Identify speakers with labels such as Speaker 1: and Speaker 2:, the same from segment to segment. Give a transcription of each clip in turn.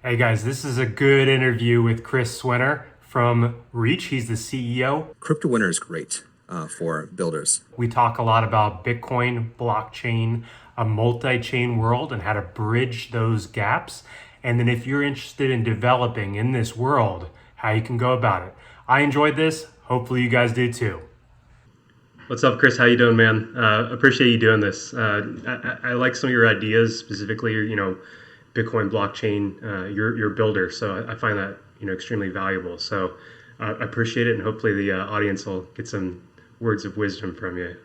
Speaker 1: Hey guys, this is a good interview with Chris Swinner from Reach. He's the CEO.
Speaker 2: Crypto Winter is great for builders.
Speaker 1: We talk a lot about Bitcoin, blockchain, a multi chain world, and how to bridge those gaps. And then, if you're interested in developing in this world, how you can go about it. I enjoyed this. Hopefully, you guys did too.
Speaker 3: What's up, Chris? How you doing, man? Appreciate you doing this. I like some of your ideas, specifically, Bitcoin, blockchain. You're a builder, so I find that extremely valuable. So I appreciate it, and hopefully the audience will get some words of wisdom from you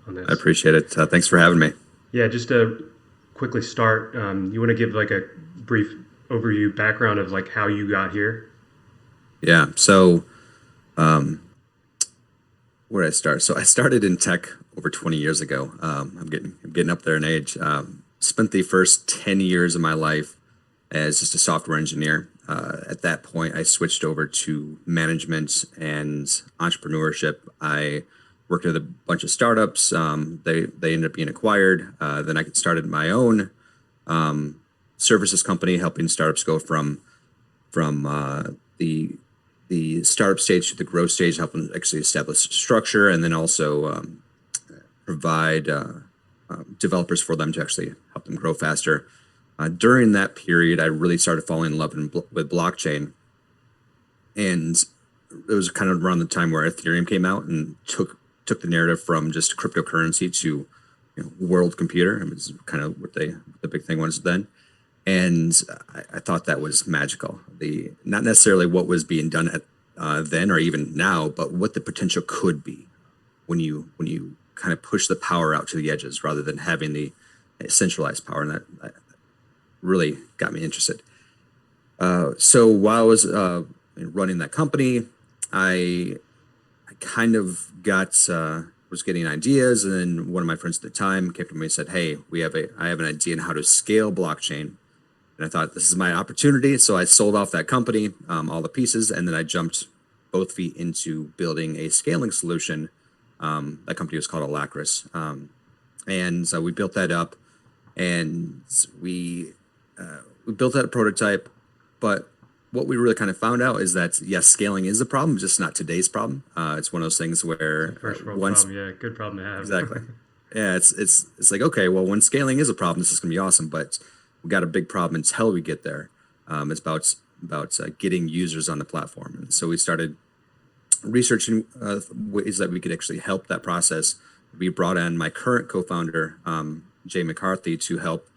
Speaker 3: on
Speaker 2: I
Speaker 3: this.
Speaker 2: appreciate it. Thanks for having me.
Speaker 3: Yeah, just to quickly start, you want to give like a brief overview background of like how you got here?
Speaker 2: Yeah. So, where did I start? So I started in tech over 20 years ago. I'm getting up there in age. Spent the first 10 years of my life as just a software engineer. At that point, I switched over to management and entrepreneurship. I worked at a bunch of startups. They ended up being acquired. Then I started my own services company, helping startups go from the startup stage to the growth stage, helping actually establish structure, and then also provide developers for them to actually help them grow faster. During that period, I really started falling in love with blockchain, and it was kind of around the time where Ethereum came out and took the narrative from just cryptocurrency to world computer. It was kind of what the big thing was then, and I thought that was magical. The Not necessarily what was being done at then or even now, but what the potential could be when you kind of push the power out to the edges rather than having the centralized power, and that really got me interested. So while I was running that company, I I kind of got was getting ideas, and then one of my friends at the time came to me and said, "Hey, I have an idea on how to scale blockchain." And I thought, this is my opportunity. So I sold off that company, all the pieces, and then I jumped both feet into building a scaling solution. That company was called Alacris. And so we built that up, and we built that prototype. But what we really kind of found out is that, yes, scaling is a problem, just not today's problem. It's one of those things where
Speaker 3: First world
Speaker 2: once
Speaker 3: problem, yeah, good problem to have.
Speaker 2: exactly, yeah, it's like, okay, well, when scaling is a problem, this is going to be awesome, but we got a big problem until we get there. It's about getting users on the platform, and so we started researching ways that we could actually help that process. We brought in my current co-founder, Jay McCarthy, to help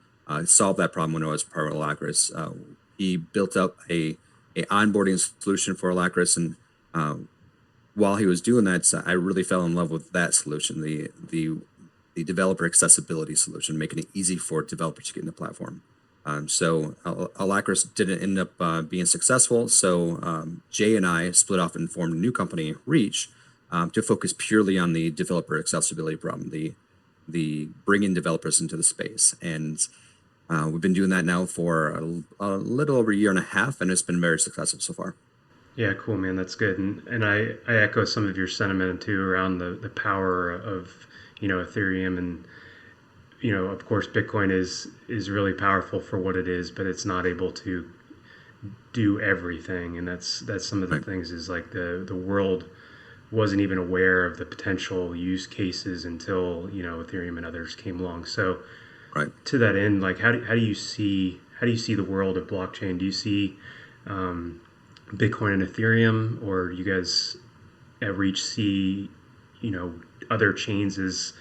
Speaker 2: solve that problem when I was part of Alacris. He built up a onboarding solution for Alacris, and while he was doing that, I really fell in love with that solution, the developer accessibility solution, making it easy for developers to get in the platform. So Alacris didn't end up being successful. So Jay and I split off and formed a new company, Reach, to focus purely on the developer accessibility problem, the bringing developers into the space. And we've been doing that now for a little over a year and a half, and it's been very successful so far.
Speaker 3: Yeah, cool, man. That's good. And I echo some of your sentiment too around the power of, Ethereum and, of course, Bitcoin is really powerful for what it is, but it's not able to do everything. And that's some of the
Speaker 2: Right,
Speaker 3: things is like the world wasn't even aware of the potential use cases until, Ethereum and others came along. So
Speaker 2: right.
Speaker 3: to that end, like how do you see the world of blockchain? Do you see Bitcoin and Ethereum, or you guys at Reach see, you know, other chains as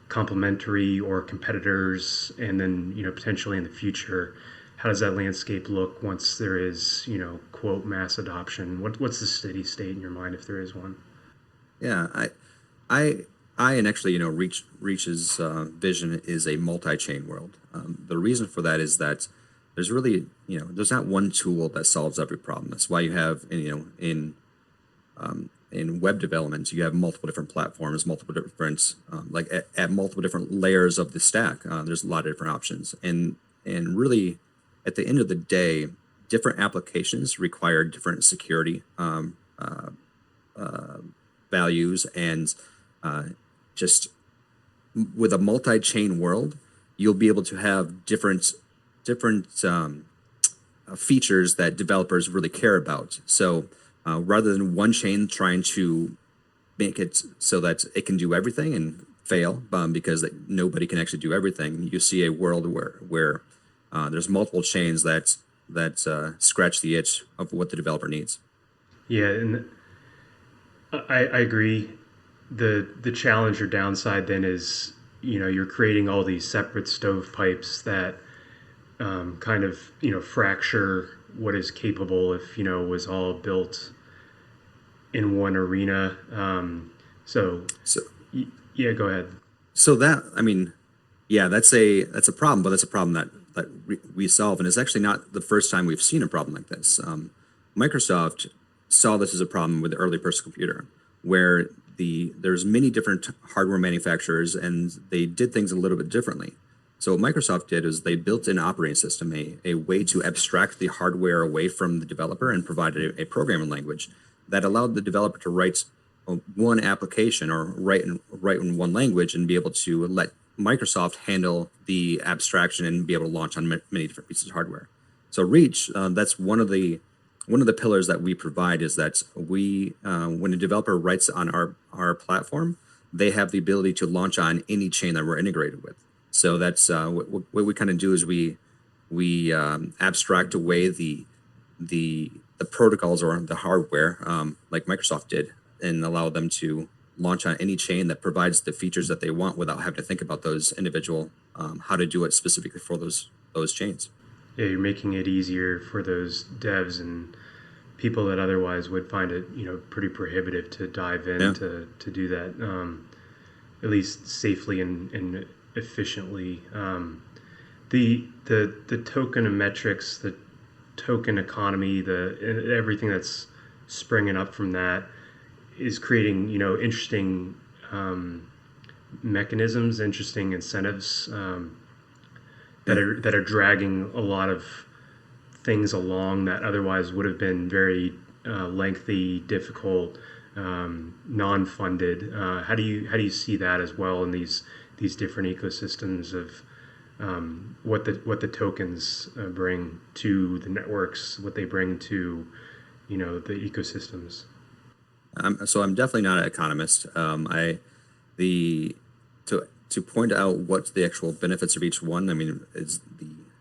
Speaker 3: complementary or competitors, and then potentially in the future, how does that landscape look once there is quote mass adoption? What's the steady state in your mind if there is one?
Speaker 2: Yeah, I, and actually, Reach's vision is a multi-chain world. The reason for that is that there's really, there's not one tool that solves every problem. That's why you have, in web development, you have multiple different platforms, multiple different, at multiple different layers of the stack. There's a lot of different options, and really, at the end of the day, different applications require different security values, and uh, just with a multi-chain world, you'll be able to have different features that developers really care about. So rather than one chain trying to make it so that it can do everything and fail because nobody can actually do everything, you see a world where there's multiple chains that scratch the itch of what the developer needs.
Speaker 3: Yeah, and I agree. The challenge or downside then is, you're creating all these separate stovepipes that kind of, fracture what is capable if, was all built in one arena.
Speaker 2: So
Speaker 3: Yeah, go ahead.
Speaker 2: so that I mean, yeah, that's a problem, but that's a problem that we solve, and it's actually not the first time we've seen a problem like this. Microsoft saw this as a problem with the early personal computer, where there's many different hardware manufacturers, and they did things a little bit differently. So what Microsoft did is they built an operating system, a way to abstract the hardware away from the developer and provided a programming language that allowed the developer to write one application or write in one language and be able to let Microsoft handle the abstraction and be able to launch on many different pieces of hardware. So Reach, that's one of the pillars that we provide is that when a developer writes on our platform, they have the ability to launch on any chain that we're integrated with. So that's what we kind of do is we abstract away the protocols or the hardware like Microsoft did and allow them to launch on any chain that provides the features that they want without having to think about those individual how to do it specifically for those chains.
Speaker 3: Yeah, you're making it easier for those devs and people that otherwise would find it, pretty prohibitive to dive in
Speaker 2: Yeah.
Speaker 3: to do that, at least safely and efficiently. The tokenomics, the token economy, the everything that's springing up from that is creating, interesting mechanisms, interesting incentives that are dragging a lot of things along that otherwise would have been very lengthy, difficult, non-funded. How do you see that as well in these different ecosystems of what the tokens bring to the networks, what they bring to the ecosystems?
Speaker 2: So I'm definitely not an economist. To point out what the actual benefits of each one. I mean, is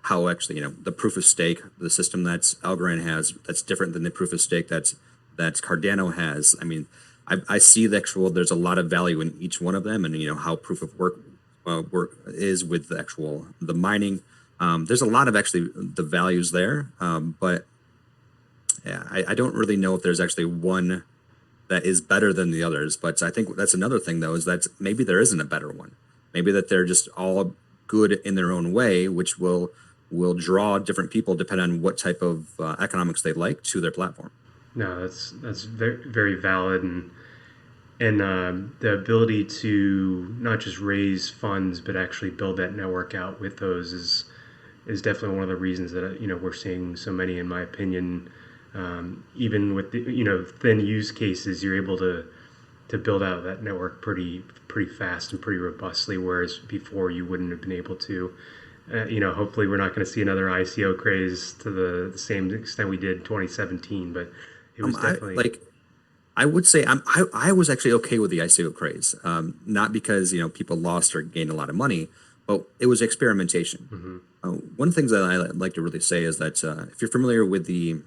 Speaker 2: how actually the proof of stake, the system that Algorand has, that's different than the proof of stake that Cardano has. I mean, I see there's a lot of value in each one of them, and how proof of work is with the mining. There's a lot of actually the values there, but yeah, I don't really know if there's actually one that is better than the others. But I think that's another thing, though, is that maybe there isn't a better one. Maybe that they're just all good in their own way, which will draw different people depending on what type of economics they like to their platform.
Speaker 3: No, that's very, very valid, and the ability to not just raise funds but actually build that network out with those is definitely one of the reasons that we're seeing so many, in my opinion. Even with the thin use cases, you're able to build out that network pretty fast and pretty robustly, whereas before you wouldn't have been able to. Hopefully we're not going to see another ICO craze to the same extent we did in 2017, but it was definitely
Speaker 2: I would say I was actually okay with the ICO craze, not because people lost or gained a lot of money, but it was experimentation. One of the things that I like to really say is that if you're familiar with the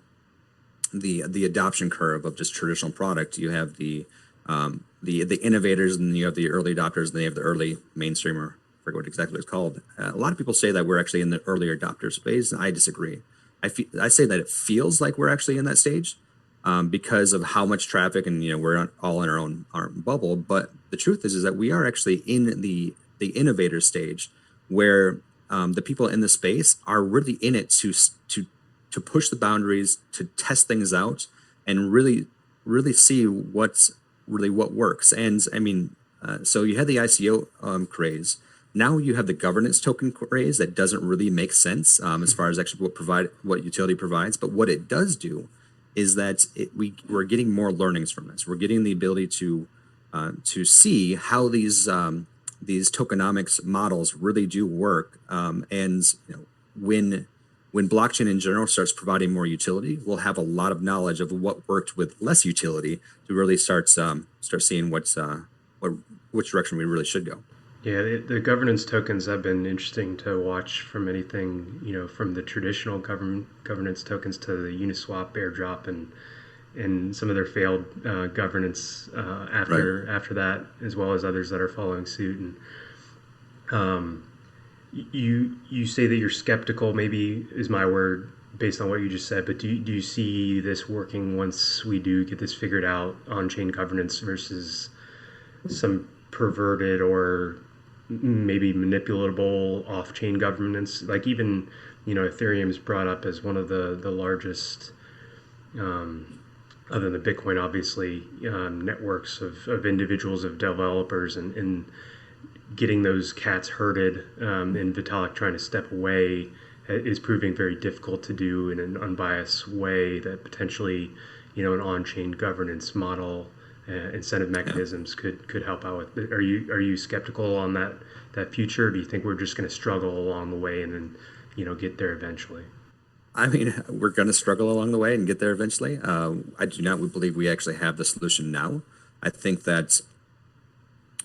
Speaker 2: adoption curve of just traditional product, you have the innovators, and you have the early adopters, and they have the early mainstream, or I forget what exactly it's called. A lot of people say that we're actually in the earlier adopter space. I disagree. I say that it feels like we're actually in that stage because of how much traffic, and we're all in our bubble. But the truth is that we are actually in the innovator stage, where the people in the space are really in it to push the boundaries, to test things out, and really see what works. And I mean, so you had the ICO craze. Now you have the governance token craze that doesn't really make sense as far as actually what utility provides. But what it does do is that we're getting more learnings from this. We're getting the ability to see how these tokenomics models really do work, and when when blockchain in general starts providing more utility, we'll have a lot of knowledge of what worked with less utility to really start seeing what which direction we really should go.
Speaker 3: Yeah, the governance tokens have been interesting to watch from anything, from the traditional governance tokens to the Uniswap airdrop and some of their failed governance
Speaker 2: Right.
Speaker 3: after that, as well as others that are following suit. And um, you say that you're skeptical, maybe is my word, based on what you just said. But do you see this working once we do get this figured out on chain governance versus some perverted or maybe manipulatable off-chain governance? Like even Ethereum is brought up as one of the largest, other than Bitcoin, obviously, networks of individuals, of developers, and getting those cats herded, and Vitalik trying to step away is proving very difficult to do in an unbiased way that potentially, an on-chain governance model, incentive mechanisms could help out with. Are you skeptical on that future? Do you think we're just going to struggle along the way and then get there eventually?
Speaker 2: I mean, we're going to struggle along the way and get there eventually. I do not believe we actually have the solution now. I think that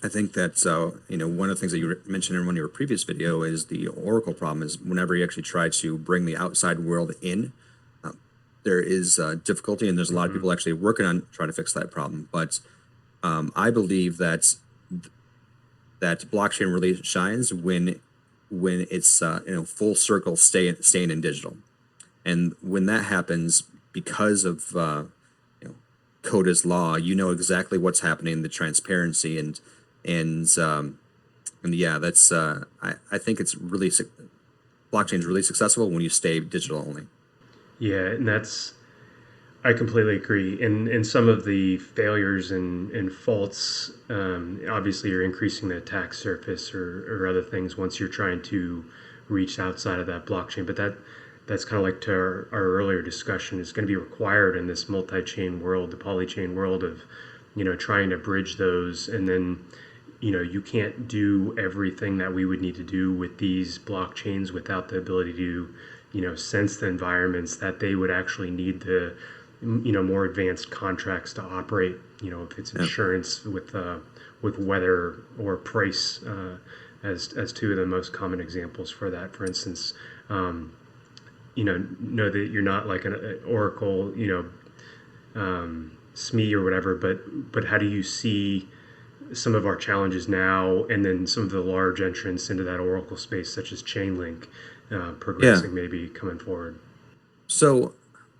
Speaker 2: one of the things that you mentioned in one of your previous video is the Oracle problem. Is whenever you actually try to bring the outside world in, there is difficulty, and there's a lot of people actually working on trying to fix that problem. But I believe that blockchain really shines when it's full circle staying in digital. And when that happens, because of Coda's law, you know exactly what's happening, the transparency, and yeah, that's I think it's really blockchain is really successful when you stay digital only.
Speaker 3: Yeah, and I completely agree. And some of the failures and faults, obviously, you're increasing the attack surface or other things once you're trying to reach outside of that blockchain. But that's kind of like to our earlier discussion, is going to be required in this multi-chain world, the polychain world of, trying to bridge those. And then, you can't do everything that we would need to do with these blockchains without the ability to, sense the environments that they would actually need the, more advanced contracts to operate. If it's insurance with weather or price, as two of the most common examples for that. For instance, know that you're not like an Oracle, SME or whatever, but how do you see some of our challenges now, and then some of the large entrants into that Oracle space, such as Chainlink,
Speaker 2: Yeah.
Speaker 3: progressing, maybe coming forward?
Speaker 2: So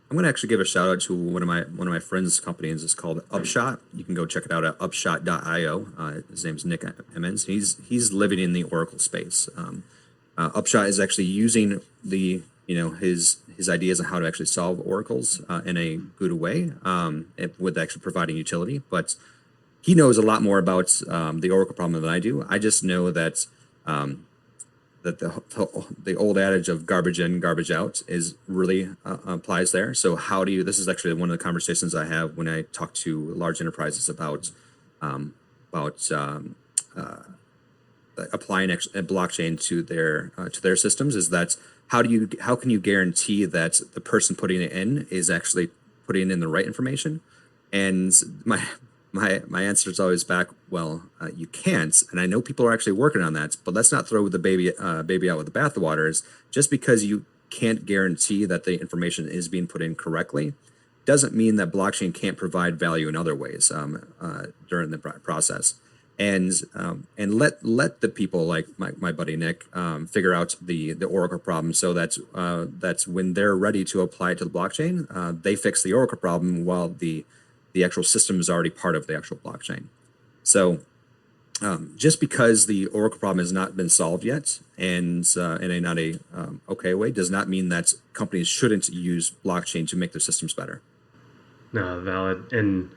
Speaker 2: I'm going to actually give a shout out to one of my friends' companies. It's called Upshot. You can go check it out at upshot.io. His name's Nick Emmons. He's living in the Oracle space. Upshot is actually using his ideas on how to actually solve oracles in a good way, with actually providing utility. But he knows a lot more about the oracle problem than I do. I just know that that the old adage of garbage in, garbage out is really applies there. So how do you? This is actually one of the conversations I have when I talk to large enterprises about um, about applying a blockchain to their systems. Is that how can you guarantee that the person putting it in is actually putting in the right information? And my answer is always back, well, you can't. And I know people are actually working on that, but let's not throw the baby out with the bathwater. Is just because you can't guarantee that the information is being put in correctly doesn't mean that blockchain can't provide value in other ways during the process. And let the people like my buddy Nick figure out the Oracle problem, so that's when they're ready to apply it to the blockchain, they fix the Oracle problem while the actual system is already part of the actual blockchain. So just because the Oracle problem has not been solved yet, and in a not a okay way, does not mean that companies shouldn't use blockchain to make their systems better.
Speaker 3: No, valid. And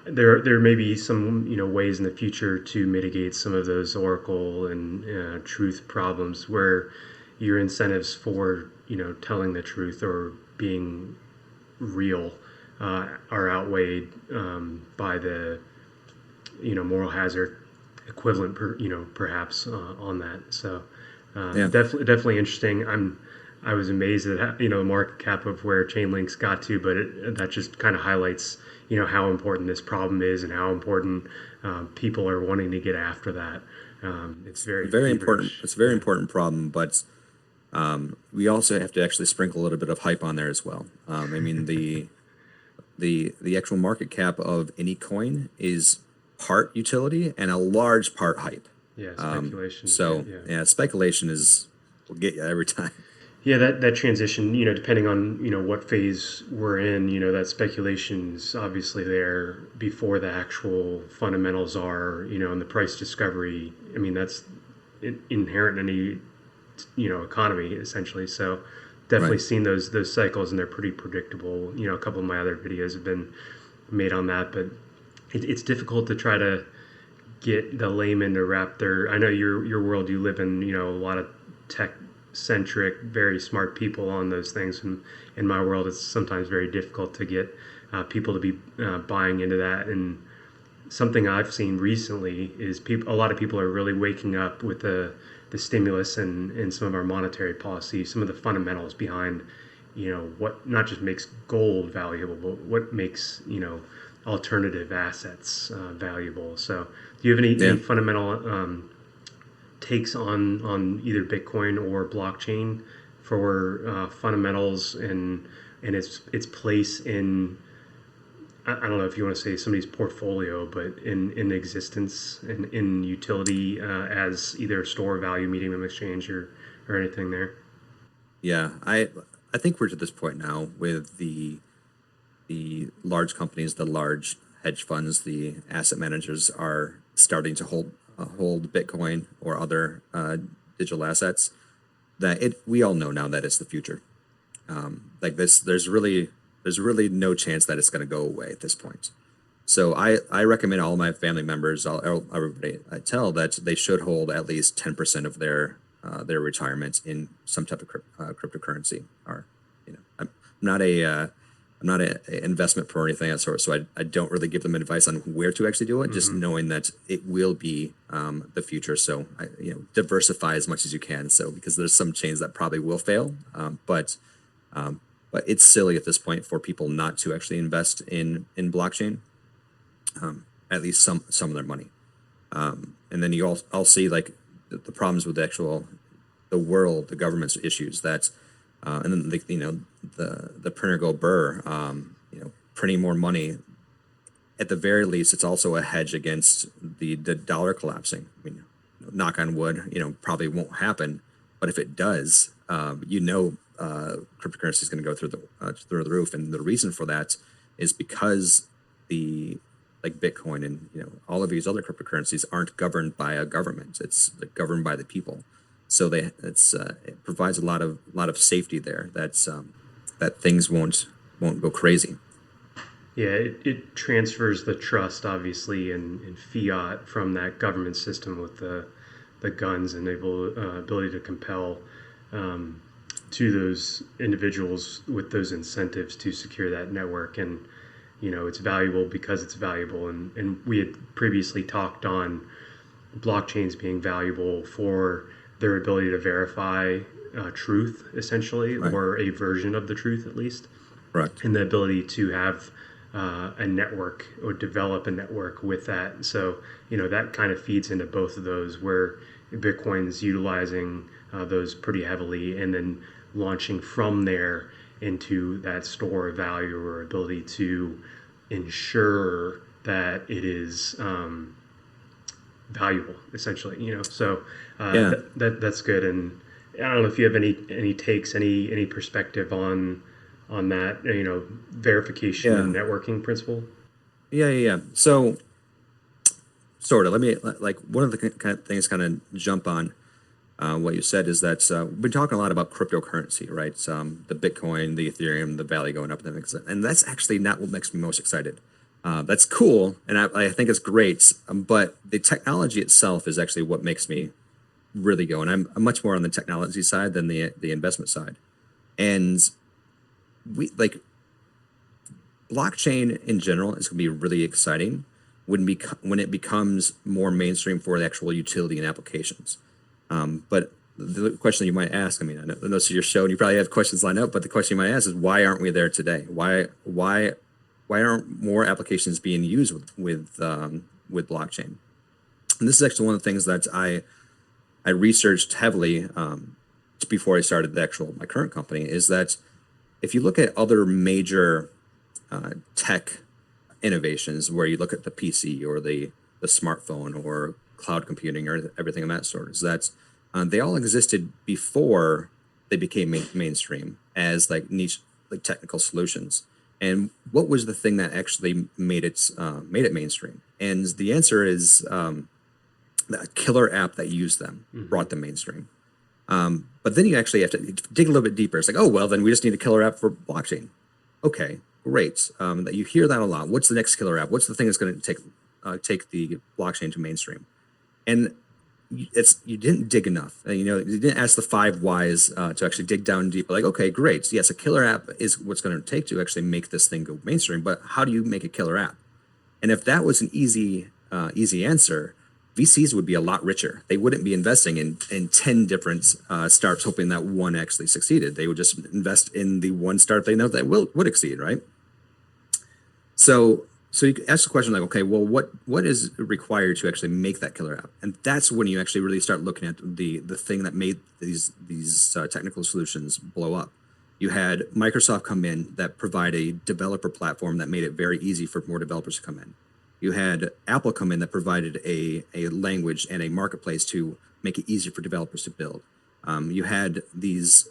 Speaker 3: there may be some ways in the future to mitigate some of those Oracle and truth problems, where your incentives for telling the truth or being real are outweighed by the moral hazard equivalent perhaps on that. So
Speaker 2: Yeah.
Speaker 3: definitely interesting. I was amazed at how, the market cap of where Chainlink's got to, but that just kind of highlights how important this problem is and how important people are wanting to get after that. It's very
Speaker 2: Very important.
Speaker 3: feverish.
Speaker 2: It's a very
Speaker 3: Yeah.
Speaker 2: important problem, but we also have to actually sprinkle a little bit of hype on there as well. I mean, the actual market cap of any coin is part utility and a large part hype.
Speaker 3: Yeah, speculation.
Speaker 2: So
Speaker 3: Yeah.
Speaker 2: yeah, speculation is will get you every time.
Speaker 3: Yeah, that transition, depending on, what phase we're in, that speculation's obviously there before the actual fundamentals are, and the price discovery. I mean, that's inherent in any, economy essentially. So definitely
Speaker 2: Right.
Speaker 3: seen those cycles, and they're pretty predictable. A couple of my other videos have been made on that, but it's difficult to try to get the layman to wrap their. I know your world you live in, a lot of tech centric, very smart people on those things, and in my world it's sometimes very difficult to get people to be buying into that. And something I've seen recently is a lot of people are really waking up with the stimulus and some of our monetary policy, some of the fundamentals behind, what not just makes gold valuable, but what makes, alternative assets valuable. So do you have any
Speaker 2: Yeah.
Speaker 3: fundamental takes on either Bitcoin or blockchain for fundamentals and its place in, I don't know if you want to say somebody's portfolio, but in existence and in utility as either a store of value, medium of exchange, or anything there?
Speaker 2: Yeah. I think we're to this point now with the large companies, the large hedge funds, the asset managers are starting to hold Bitcoin or other digital assets. That it we all know now that it's the future. Like this, there's really no chance that it's going to go away at this point. So I recommend all my family members, everybody I tell that they should hold at least 10% of their retirement in some type of cryptocurrency. Or, I'm not I'm not a investment pro or anything of that sort. So I don't really give them advice on where to actually do it. Just
Speaker 3: Mm-hmm.
Speaker 2: knowing that it will be the future. So diversify as much as you can. So because there's some chains that probably will fail, but it's silly at this point for people not to actually invest in blockchain, at least some of their money. And then I'll see like the problems with the world, the government's issues that, and then the printer go burr, printing more money. At the very least, it's also a hedge against the dollar collapsing. I mean, knock on wood, probably won't happen, but if it does, cryptocurrency is going to go through the roof, and the reason for that is because the like Bitcoin and all of these other cryptocurrencies aren't governed by a government. It's governed by the people. So it provides a lot of safety there. That things won't go crazy.
Speaker 3: Yeah, it transfers the trust, obviously, in fiat from that government system with the guns and ability to compel to those individuals with those incentives to secure that network. And, it's valuable because it's valuable. And we had previously talked on blockchains being valuable for their ability to verify truth, essentially,
Speaker 2: Right.
Speaker 3: or a version of the truth at least,
Speaker 2: Correct.
Speaker 3: and the ability to have a network or develop a network with that. So, that kind of feeds into both of those where Bitcoin's utilizing those pretty heavily and then launching from there into that store of value or ability to ensure that it is valuable, essentially. So
Speaker 2: Yeah.
Speaker 3: that's good. And I don't know if you have any takes, any perspective on that, verification
Speaker 2: Yeah.
Speaker 3: and networking principle.
Speaker 2: Yeah. So, sort of. Let me like one of the kind of things kind of jump on what you said is that we've been talking a lot about cryptocurrency, right? The Bitcoin, the Ethereum, the value going up, and that's actually not what makes me most excited. That's cool, and I think it's great, but the technology itself is actually what makes me really go. And I'm much more on the technology side than the investment side. And we like blockchain in general is going to be really exciting when it becomes more mainstream for the actual utility and applications. But the question you might ask, I mean, I know this is your show and you probably have questions lined up, but the question you might ask is why aren't we there today? Why aren't more applications being used with blockchain? And this is actually one of the things that I researched heavily before I started my current company, is that if you look at other major tech innovations, where you look at the PC or the smartphone or cloud computing or everything of that sort, is that they all existed before they became mainstream as like niche, like technical solutions. And what was the thing that actually made it mainstream? And the answer is the killer app that used them brought them mainstream. But then you actually have to dig a little bit deeper. It's like, oh, well, then we just need a killer app for blockchain. Okay, great. That you hear that a lot. What's the next killer app? What's the thing that's going to take the blockchain to mainstream? And you didn't dig enough. You didn't ask the 5 whys to actually dig down deeper. Like, okay, great. Yes, a killer app is what's going to take to actually make this thing go mainstream. But how do you make a killer app? And if that was an easy answer, VCs would be a lot richer. They wouldn't be investing in 10 different startups hoping that one actually succeeded. They would just invest in the one startup they know that would exceed, right? So you can ask the question like, okay, well, what is required to actually make that killer app? And that's when you actually really start looking at the thing that made these technical solutions blow up. You had Microsoft come in that provide a developer platform that made it very easy for more developers to come in. You had Apple come in that provided a language and a marketplace to make it easier for developers to build. You had these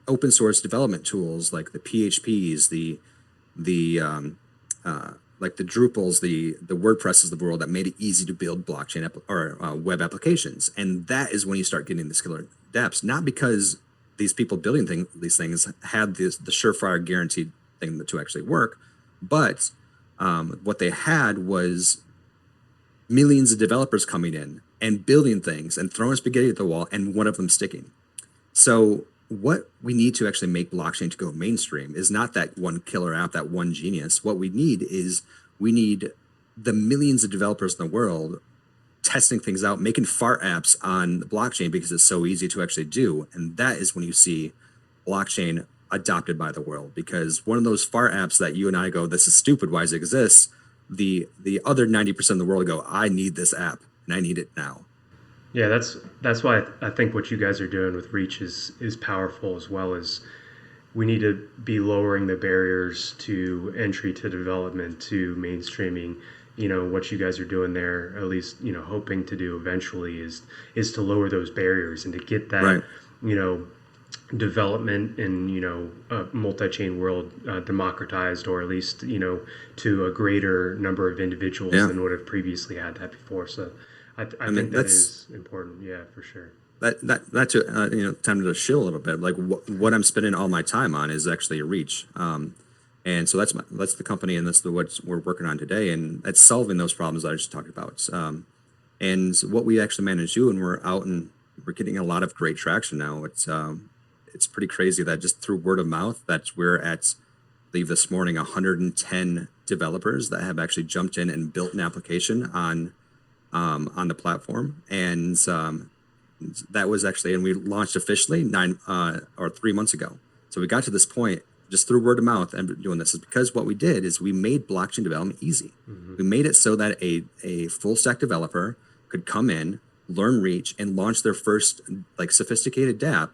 Speaker 2: open source development tools like the PHPs, like the Drupals, the WordPresses of the world that made it easy to build blockchain web applications. And that is when you start getting these killer dApps, not because these people building these things had the surefire guaranteed thing to actually work, but what they had was millions of developers coming in and building things and throwing spaghetti at the wall, and one of them sticking. So what we need to actually make blockchain to go mainstream is not that one killer app, that one genius. What we need is the millions of developers in the world testing things out, making fart apps on the blockchain because it's so easy to actually do. And that is when you see blockchain adopted by the world, because one of those fart apps that you and I go, this is stupid, why does it exist? The other 90% of the world go, I need this app and I need it now.
Speaker 3: Yeah, that's why I think what you guys are doing with Reach is powerful, as well as we need to be lowering the barriers to entry to development, to mainstreaming. What you guys are doing there, at least hoping to do eventually, is to lower those barriers and to get that
Speaker 2: Right.
Speaker 3: Development in a multi-chain world democratized, or at least to a greater number of individuals than would have previously had that before. So I
Speaker 2: I mean,
Speaker 3: think that is important. Yeah, for sure.
Speaker 2: that's time to shill a little bit. Like what I'm spending all my time on is actually Reach. And so that's the company, and that's what we're working on today, and that's solving those problems that I just talked about. And what we actually managed to do, and we're out and we're getting a lot of great traction now. It's pretty crazy that just through word of mouth that we're at, I believe this morning, 110 developers that have actually jumped in and built an application on the platform. And that was actually, and we launched officially 3 months ago. So we got to this point just through word of mouth and doing this, is because what we did is we made blockchain development easy. We made it so that a full stack developer could come in, learn Reach, and launch their first like sophisticated dApp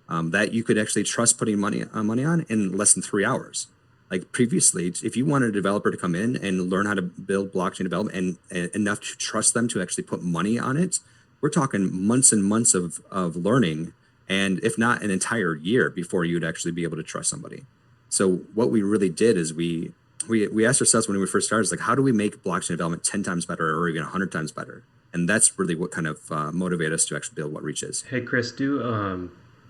Speaker 2: that you could actually trust putting money on in less than 3 hours. Like previously, if you wanted a developer to come in and learn how to build blockchain development and enough to trust them to actually put money on it, we're talking months and months of learning, and if not an entire year before you'd actually be able to trust somebody. So what we really did is we asked ourselves when we first started, like, how do we make blockchain development 10 times better or even 100 times better? And that's really what kind of motivated us to actually build what Reach is.
Speaker 3: Hey, Chris, do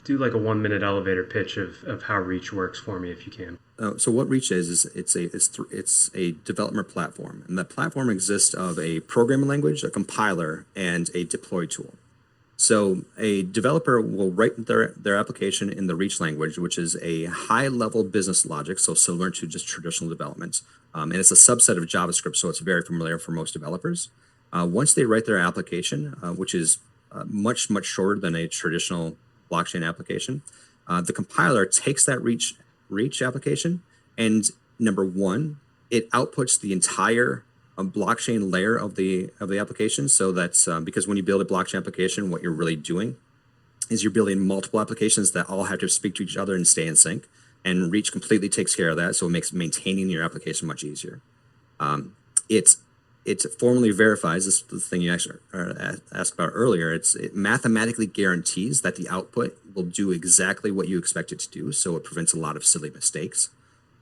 Speaker 3: like a 1-minute elevator pitch of how Reach works for me, if you can.
Speaker 2: So what Reach is it's a development platform, and that platform exists of a programming language, a compiler, and a deploy tool. So a developer will write their application in the Reach language, which is a high-level business logic, so similar to just traditional development. And it's a subset of JavaScript, so it's very familiar for most developers. Once they write their application, which is much shorter than a traditional blockchain application. The compiler takes that reach application, and number one, it outputs the entire blockchain layer of the application. So that's because when you build a blockchain application, what you're really doing is you're building multiple applications that all have to speak to each other and stay in sync. And Reach completely takes care of that, so it makes maintaining your application much easier. It formally verifies, this is the thing you actually asked about earlier, it mathematically guarantees that the output will do exactly what you expect it to do, so it prevents a lot of silly mistakes.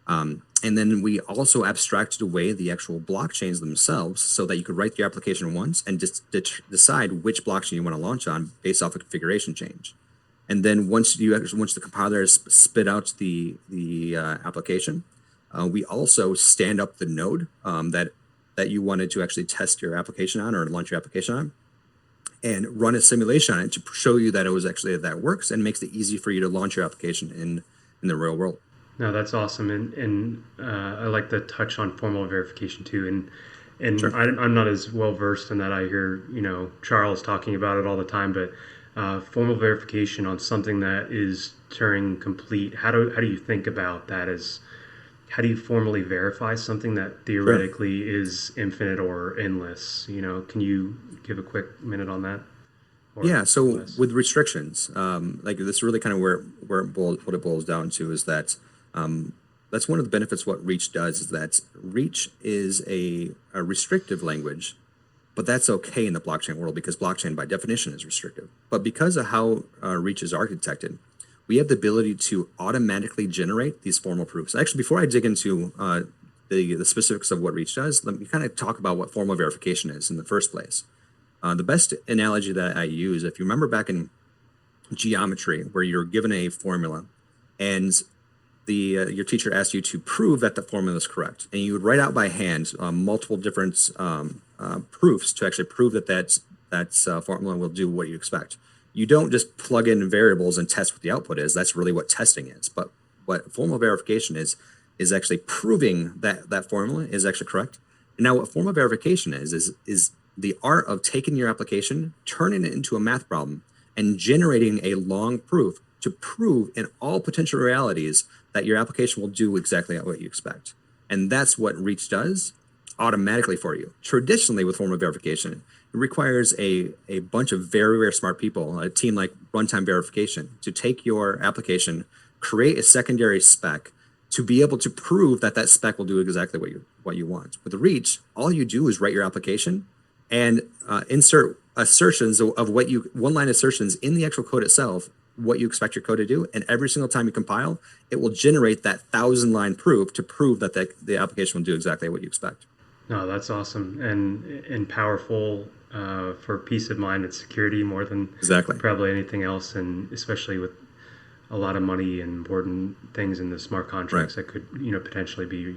Speaker 2: And then we also abstracted away the actual blockchains themselves so that you could write your application once and just decide which blockchain you want to launch on based off a configuration change. And then once the compiler has spit out the application, we also stand up the node that you wanted to actually test your application on or launch your application on, and run a simulation on it to show you that it was actually that works and makes it easy for you to launch your application in the real world.
Speaker 3: No, that's awesome, and I like the touch on formal verification too. And
Speaker 2: Sure.
Speaker 3: I'm not as well versed in that. I hear Charles talking about it all the time, but formal verification on something that is Turing complete. How do you think about that? As how do you formally verify something that theoretically is infinite or endless? Can you give a quick minute on that? Or
Speaker 2: Yeah, so
Speaker 3: less?
Speaker 2: with restrictions, like this really kind of what it boils down to is that that's one of the benefits what Reach does is that Reach is a restrictive language, but that's okay in the blockchain world because blockchain by definition is restrictive. But because of how Reach is architected, we have the ability to automatically generate these formal proofs. Actually, before I dig into the specifics of what Reach does, let me kind of talk about what formal verification is in the first place. The best analogy that I use, if you remember back in geometry, where you're given a formula and your teacher asked you to prove that the formula is correct, and you would write out by hand multiple different proofs to actually prove that formula will do what you expect. You don't just plug in variables and test what the output is. That's really what testing is. But what formal verification is actually proving that formula is actually correct. And now what formal verification is the art of taking your application, turning it into a math problem, and generating a long proof to prove in all potential realities that your application will do exactly what you expect. And that's what Reach does automatically for you. Traditionally, with formal verification, it requires a bunch of very, very smart people, a team like Runtime Verification, to take your application, create a secondary spec to be able to prove that spec will do exactly what you want. With Reach, all you do is write your application and insert assertions of one-line assertions in the actual code itself, what you expect your code to do, and every single time you compile, it will generate that 1,000-line proof to prove that the application will do exactly what you expect.
Speaker 3: No, that's awesome and powerful for peace of mind and security more than
Speaker 2: Exactly.
Speaker 3: probably anything else, and especially with a lot of money and important things in the smart contracts
Speaker 2: Right.
Speaker 3: that could potentially be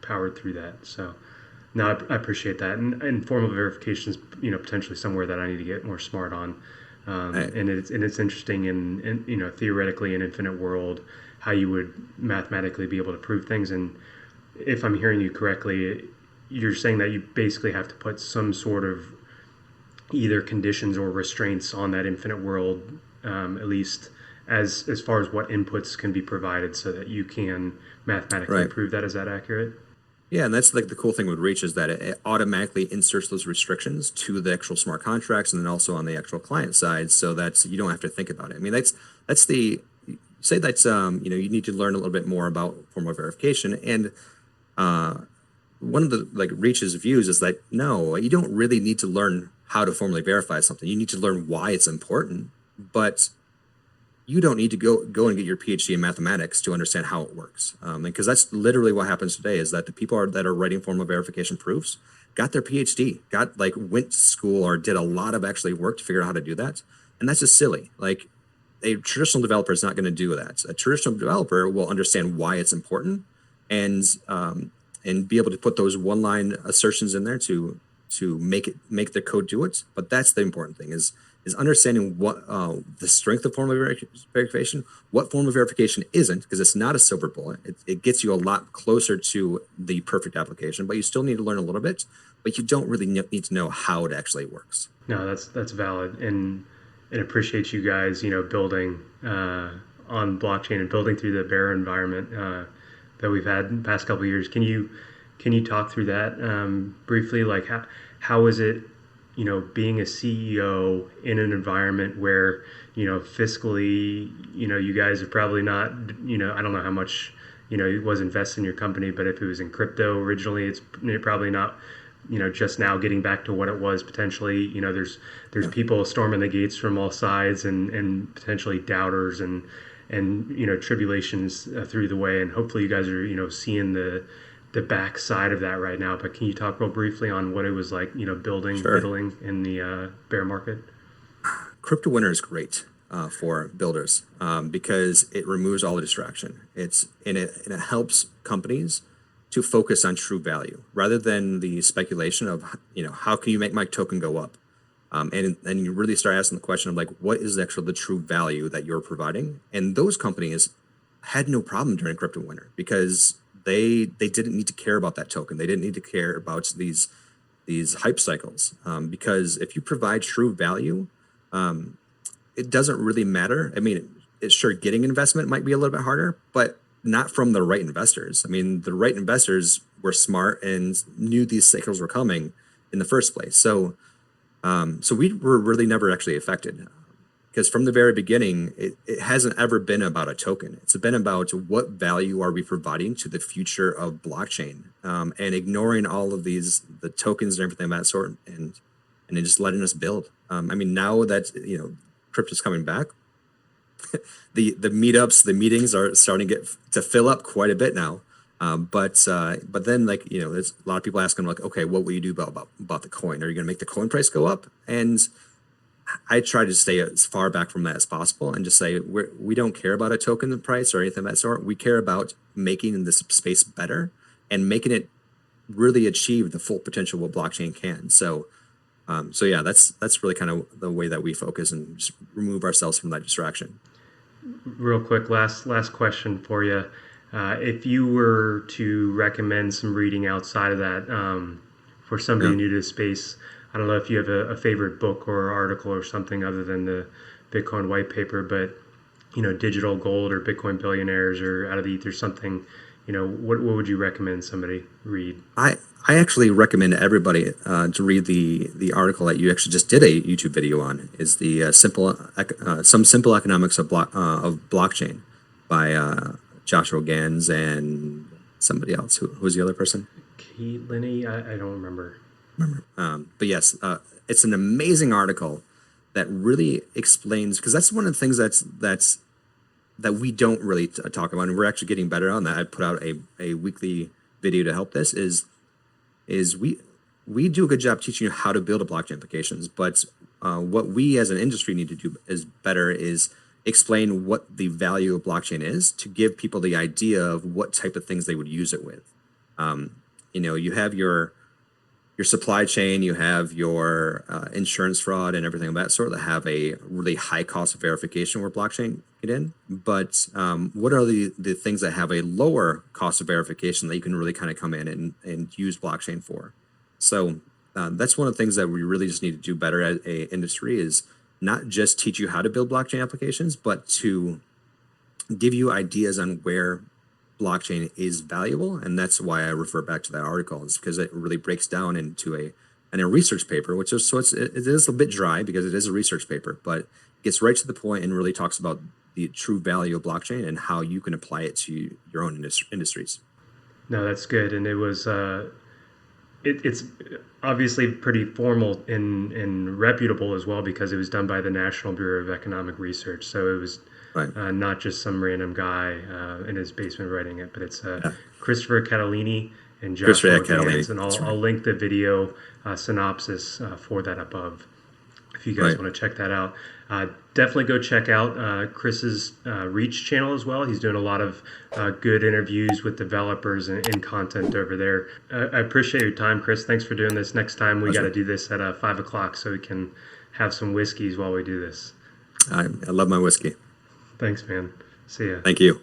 Speaker 3: powered through that. So no, I appreciate that, and formal verification is potentially somewhere that I need to get more smart on.
Speaker 2: Right.
Speaker 3: And it's interesting in theoretically an infinite world how you would mathematically be able to prove things. And if I'm hearing you correctly, you're saying that you basically have to put some sort of either conditions or restraints on that infinite world, at least as far as what inputs can be provided, so that you can mathematically
Speaker 2: Right.
Speaker 3: prove that. Is that accurate?
Speaker 2: Yeah, and that's like the cool thing with Reach is that it automatically inserts those restrictions to the actual smart contracts and then also on the actual client side, so that you don't have to think about it. I mean, that's the say that's you need to learn a little bit more about formal verification, and one of the Reach's views is that no, you don't really need to learn how to formally verify something. You need to learn why it's important, but you don't need to go and get your PhD in mathematics to understand how it works. Because that's literally what happens today is that the people that are writing formal verification proofs got their PhD, went to school or did a lot of actually work to figure out how to do that. And that's just silly. Like a traditional developer is not going to do that. A traditional developer will understand why it's important and be able to put those one-line assertions in there to make their code do it. But that's the important thing is is understanding what the strength of form of verification, what form of verification isn't, because it's not a silver bullet. It gets you a lot closer to the perfect application, but you still need to learn a little bit, but you don't really need to know how it actually works.
Speaker 3: No, that's valid, and appreciate you guys, building on blockchain and building through the bear environment that we've had in the past couple of years. Can you talk through that briefly? Like how is it, being a CEO in an environment where fiscally, you guys are probably not, I don't know how much it was invested in your company, but if it was in crypto originally, it's probably not just now getting back to what it was potentially. There's people storming the gates from all sides, and potentially doubters and tribulations through the way, and hopefully you guys are seeing the back side of that right now. But can you talk real briefly on what it was like, building
Speaker 2: Sure.
Speaker 3: fiddling in the bear market?
Speaker 2: Crypto Winter is great for builders because it removes all the distraction. It helps companies to focus on true value rather than the speculation of how can you make my token go up, and you really start asking the question of like what is actually the true value that you're providing. And those companies had no problem during Crypto Winter because they didn't need to care about that token. They didn't need to care about these hype cycles because if you provide true value, it doesn't really matter. I mean, it's sure getting investment might be a little bit harder, but not from the right investors. I mean, the right investors were smart and knew these cycles were coming in the first place. So we were really never actually affected because from the very beginning, it hasn't ever been about a token. It's been about what value are we providing to the future of blockchain, and ignoring all of the tokens and everything of that sort, and then just letting us build. I mean, now that crypto's coming back, the meetups, the meetings are starting to fill up quite a bit now. But then there's a lot of people asking like, okay, what will you do about the coin? Are you going to make the coin price go up? And I try to stay as far back from that as possible and just say we don't care about a token price or anything of that sort. We care about making this space better and making it really achieve the full potential of what blockchain can. So yeah, that's really kind of the way that we focus and just remove ourselves from that distraction.
Speaker 3: Real quick, last question for you. If you were to recommend some reading outside of that for somebody
Speaker 2: Yeah.
Speaker 3: new to the space, I don't know if you have a favorite book or article or something other than the Bitcoin white paper, but Digital Gold or Bitcoin Billionaires or Out of the Ether, something. What would you recommend somebody read?
Speaker 2: I actually recommend everybody to read the article that you actually just did a YouTube video on. Is the some simple economics of blockchain by Joshua Gans and somebody else. Who's the other person?
Speaker 3: Kate Linney? I don't remember.
Speaker 2: But yes, it's an amazing article that really explains, because that's one of the things that we don't really talk about, and we're actually getting better on that. I put out a weekly video to help this. Is we do a good job teaching you how to build a blockchain applications, but what we as an industry need to do is better is explain what the value of blockchain is to give people the idea of what type of things they would use it with. You have your supply chain, you have your insurance fraud and everything of that sort that have a really high cost of verification where blockchain get in. But what are the things that have a lower cost of verification that you can really kind of come in and use blockchain for? So that's one of the things that we really just need to do better as a industry is not just teach you how to build blockchain applications, but to give you ideas on where blockchain is valuable. And that's why I refer back to that article, is because it really breaks down into a research paper, which is, it is a bit dry because it is a research paper, but it gets right to the point and really talks about the true value of blockchain and how you can apply it to your own industries.
Speaker 3: No, that's good, and it was. It's obviously pretty formal and reputable as well because it was done by the National Bureau of Economic Research. So it was
Speaker 2: Right.
Speaker 3: not just some random guy in his basement writing it, but it's
Speaker 2: Yeah.
Speaker 3: Christopher Catalini and
Speaker 2: Christopher
Speaker 3: Joshua
Speaker 2: Catalini.
Speaker 3: Gans. And
Speaker 2: That's right.
Speaker 3: I'll link the video synopsis for that above if you guys
Speaker 2: Right.
Speaker 3: want to check that out. Definitely go check out Chris's Reach channel as well. He's doing a lot of good interviews with developers and content over there. I appreciate your time, Chris. Thanks for doing this. Next time we got to
Speaker 2: Pleasure.
Speaker 3: do this at 5 o'clock so we can have some whiskeys while we do this.
Speaker 2: I love my whiskey.
Speaker 3: Thanks, man. See ya.
Speaker 2: Thank you.